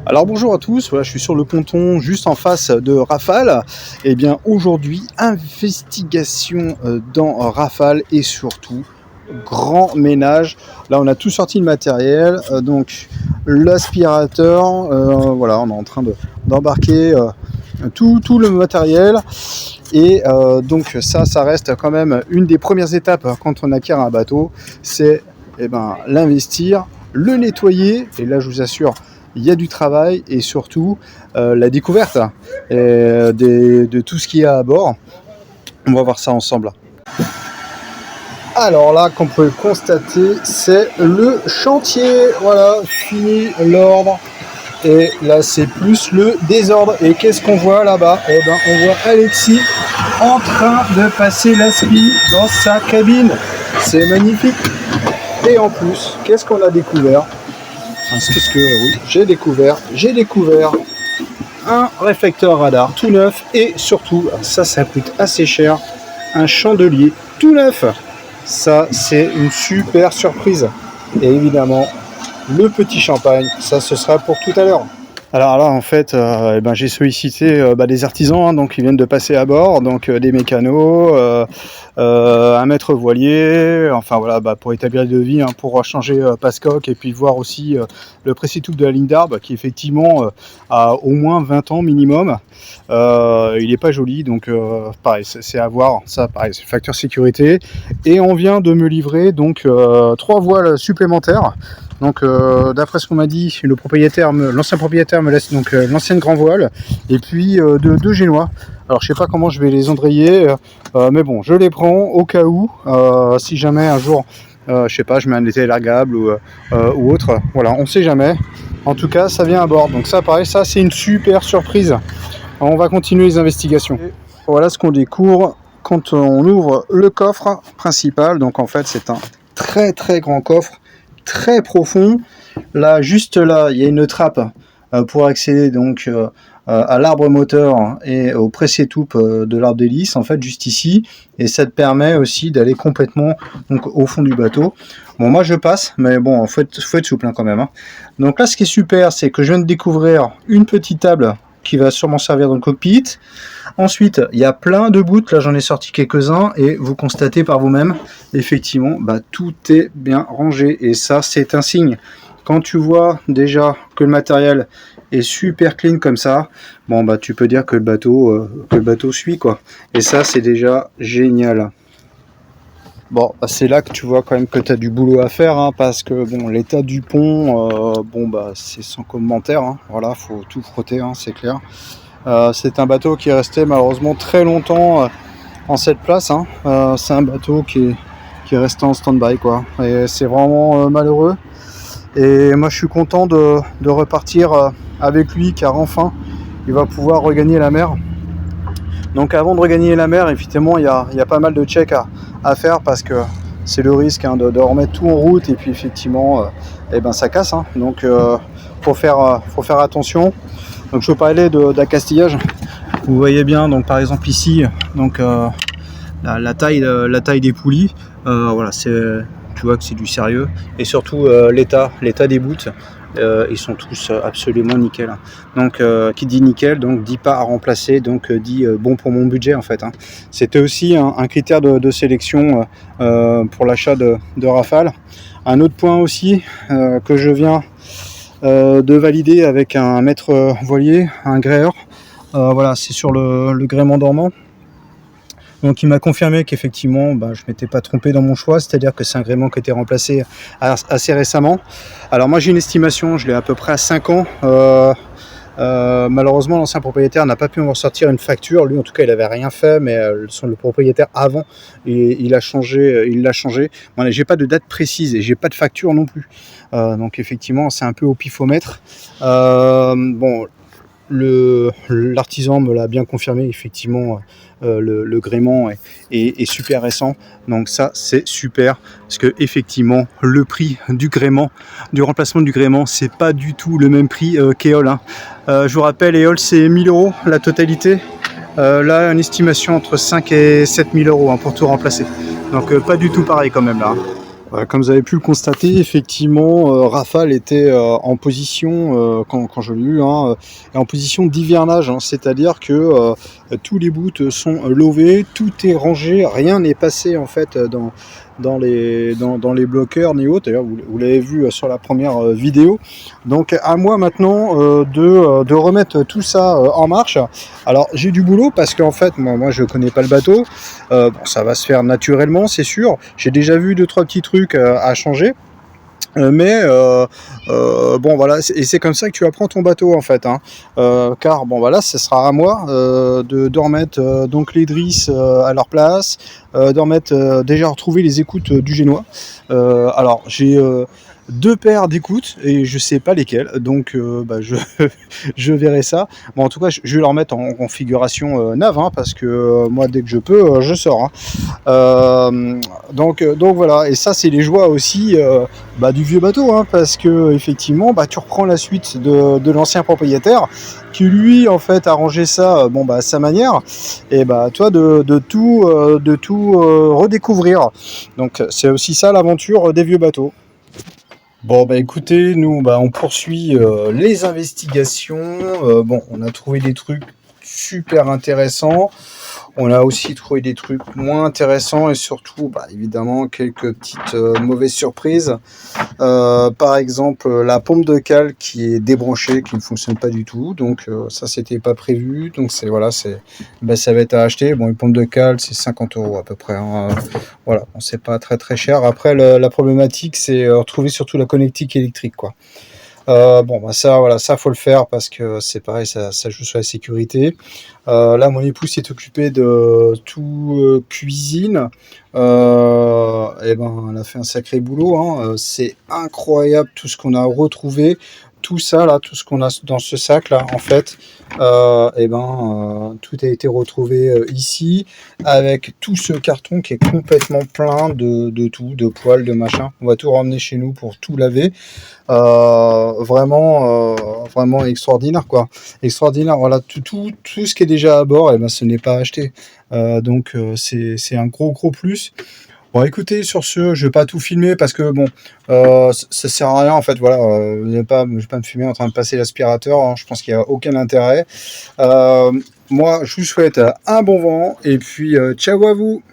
Alors bonjour à tous, voilà, je suis sur le ponton juste en face de Rafale. Et bien aujourd'hui, investigation dans Rafale et surtout grand ménage. Là on a tout sorti le matériel, donc l'aspirateur, voilà, on est en train d'embarquer tout le matériel. Et donc ça reste quand même une des premières étapes quand on acquiert un bateau, c'est l'investir, le nettoyer, et là je vous assure, il y a du travail et surtout la découverte de tout ce qu'il y a à bord. On va voir ça ensemble. Alors là, comme vous pouvez le constater, c'est le chantier. Voilà, fini l'ordre. Et là, c'est plus le désordre. Et qu'est-ce qu'on voit là-bas? Eh ben, on voit Alexis en train de passer l'aspi dans sa cabine. C'est magnifique. Et en plus, qu'est-ce qu'on a découvert? Oui, j'ai découvert un réflecteur radar tout neuf et surtout, ça coûte assez cher, un chandelier tout neuf. Ça, c'est une super surprise. Et évidemment, le petit champagne, ça ce sera pour tout à l'heure. Alors là, en fait, j'ai sollicité des artisans, donc ils viennent de passer à bord, donc des mécanos, un maître voilier, enfin voilà, pour établir le devis, pour changer Pascoque et puis voir aussi le précitoupe de la ligne d'arbre qui effectivement a au moins 20 ans minimum. Il n'est pas joli, donc pareil, c'est à voir. Ça, pareil, c'est facteur sécurité. Et on vient de me livrer donc 3 voiles supplémentaires. Donc d'après ce qu'on m'a dit, l'ancien propriétaire me laisse donc l'ancienne grand voile et puis deux génois. Alors je sais pas comment je vais les endrayer, mais bon, je les prends au cas où, si jamais un jour, je sais pas, je mets un été largable ou autre. Voilà, on sait jamais. En tout cas, ça vient à bord. Donc ça, pareil, ça c'est une super surprise. Alors, on va continuer les investigations. Et voilà ce qu'on découvre quand on ouvre le coffre principal. Donc en fait, c'est un très très grand coffre, très profond. Là, juste là, il y a une trappe pour accéder donc à l'arbre moteur et au pressé-toupe de l'arbre d'hélice, en fait, juste ici. Et ça te permet aussi d'aller complètement donc, au fond du bateau. Bon, moi je passe, mais bon, faut être souple quand même. Donc là, ce qui est super, c'est que je viens de découvrir une petite table qui va sûrement servir dans le cockpit. Ensuite, il y a plein de bouts, là j'en ai sorti quelques-uns, et vous constatez par vous-même, effectivement, tout est bien rangé, et ça c'est un signe. Quand tu vois déjà que le matériel est super clean comme ça, bon tu peux dire que le bateau suit quoi. Et ça c'est déjà génial. Bon, c'est là que tu vois quand même que tu as du boulot à faire, parce que bon, l'état du pont, c'est sans commentaire. Voilà, faut tout frotter, c'est clair. C'est un bateau qui est resté malheureusement très longtemps en cette place. C'est un bateau qui est resté en stand-by quoi. Et c'est vraiment malheureux. Et moi je suis content de repartir avec lui car enfin il va pouvoir regagner la mer. Donc avant de regagner la mer, effectivement il y a pas mal de checks à faire parce que c'est le risque de remettre tout en route et puis effectivement ça casse. Donc faut faire attention. Donc je veux parler d'accastillage. Vous voyez bien donc par exemple ici donc la taille des poulies, voilà, tu vois que c'est du sérieux et surtout l'état des bouts. Ils sont tous absolument nickel. Donc qui dit nickel donc dit pas à remplacer, donc dit bon pour mon budget en fait. C'était aussi un critère de sélection pour l'achat de Rafale. Un autre point aussi que je viens de valider avec un maître voilier, un gréeur, voilà, c'est sur le gréement dormant. Donc il m'a confirmé qu'effectivement je m'étais pas trompé dans mon choix, c'est-à-dire que c'est un gréement qui a été remplacé assez récemment. Alors moi j'ai une estimation, je l'ai à peu près à 5 ans. Malheureusement l'ancien propriétaire n'a pas pu me ressortir une facture, lui en tout cas il avait rien fait, mais le propriétaire avant il l'a changé. Bon, j'ai pas de date précise et j'ai pas de facture non plus, donc effectivement c'est un peu au pifomètre. L'artisan me l'a bien confirmé, effectivement le gréement est super récent, donc ça c'est super parce que effectivement le prix du remplacement du gréement, c'est pas du tout le même prix qu'Eole. Je vous rappelle, Eole c'est 1000 € la totalité. Là une estimation entre 5 et 7 000 € pour tout remplacer, donc pas du tout pareil quand même là. Comme vous avez pu le constater, effectivement, Rafale était en position, quand je l'ai eu, hein, en position d'hivernage, hein, c'est-à-dire que tous les bouts sont lovés, tout est rangé, rien n'est passé en fait dans les bloqueurs ni autres. D'ailleurs, vous l'avez vu sur la première vidéo. Donc à moi maintenant de remettre tout ça en marche. Alors j'ai du boulot parce qu'en fait, moi je connais pas le bateau. Bon, ça va se faire naturellement, c'est sûr. J'ai déjà vu 2-3 petits trucs à changer. Bon voilà, et c'est comme ça que tu apprends ton bateau en fait, hein. Car bon voilà, ce sera à moi de remettre donc les drisses à leur place, de remettre déjà retrouver les écoutes du génois. Alors j'ai deux paires d'écoutes et je sais pas lesquelles, donc je verrai ça. Bon, en tout cas, je vais leur mettre en configuration nav, hein, parce que moi dès que je peux, je sors, hein. Donc voilà, et ça c'est les joies aussi du vieux bateau, hein, parce que effectivement tu reprends la suite de l'ancien propriétaire qui lui en fait a rangé ça à sa manière, et toi de tout redécouvrir. Donc c'est aussi ça l'aventure des vieux bateaux. Bon écoutez, nous on poursuit les investigations. On a trouvé des trucs super intéressants. On a aussi trouvé des trucs moins intéressants et surtout, évidemment, quelques petites mauvaises surprises. Par exemple, la pompe de cale qui est débranchée, qui ne fonctionne pas du tout. Donc ça, c'était pas prévu. Donc ça va être à acheter. Bon, une pompe de cale, c'est 50 € à peu près, hein. Voilà, bon, c'est pas très très cher. Après, la problématique, c'est retrouver surtout la connectique électrique, quoi. Ça faut le faire parce que c'est pareil, ça joue sur la sécurité. Là, mon épouse s'est occupée de tout cuisine. Elle a fait un sacré boulot, hein. C'est incroyable tout ce qu'on a retrouvé. Tout ça là, tout ce qu'on a dans ce sac là, en fait, tout a été retrouvé ici, avec tout ce carton qui est complètement plein de tout, de poils, de machin. On va tout ramener chez nous pour tout laver. Vraiment extraordinaire, quoi. Extraordinaire. Voilà, tout ce qui est déjà à bord, ce n'est pas acheté. C'est un gros plus. Bon, écoutez, sur ce, je vais pas tout filmer parce que ça sert à rien en fait. Voilà, je vais pas me filmer en train de passer l'aspirateur, hein. Je pense qu'il y a aucun intérêt. Moi, je vous souhaite un bon vent et puis ciao à vous.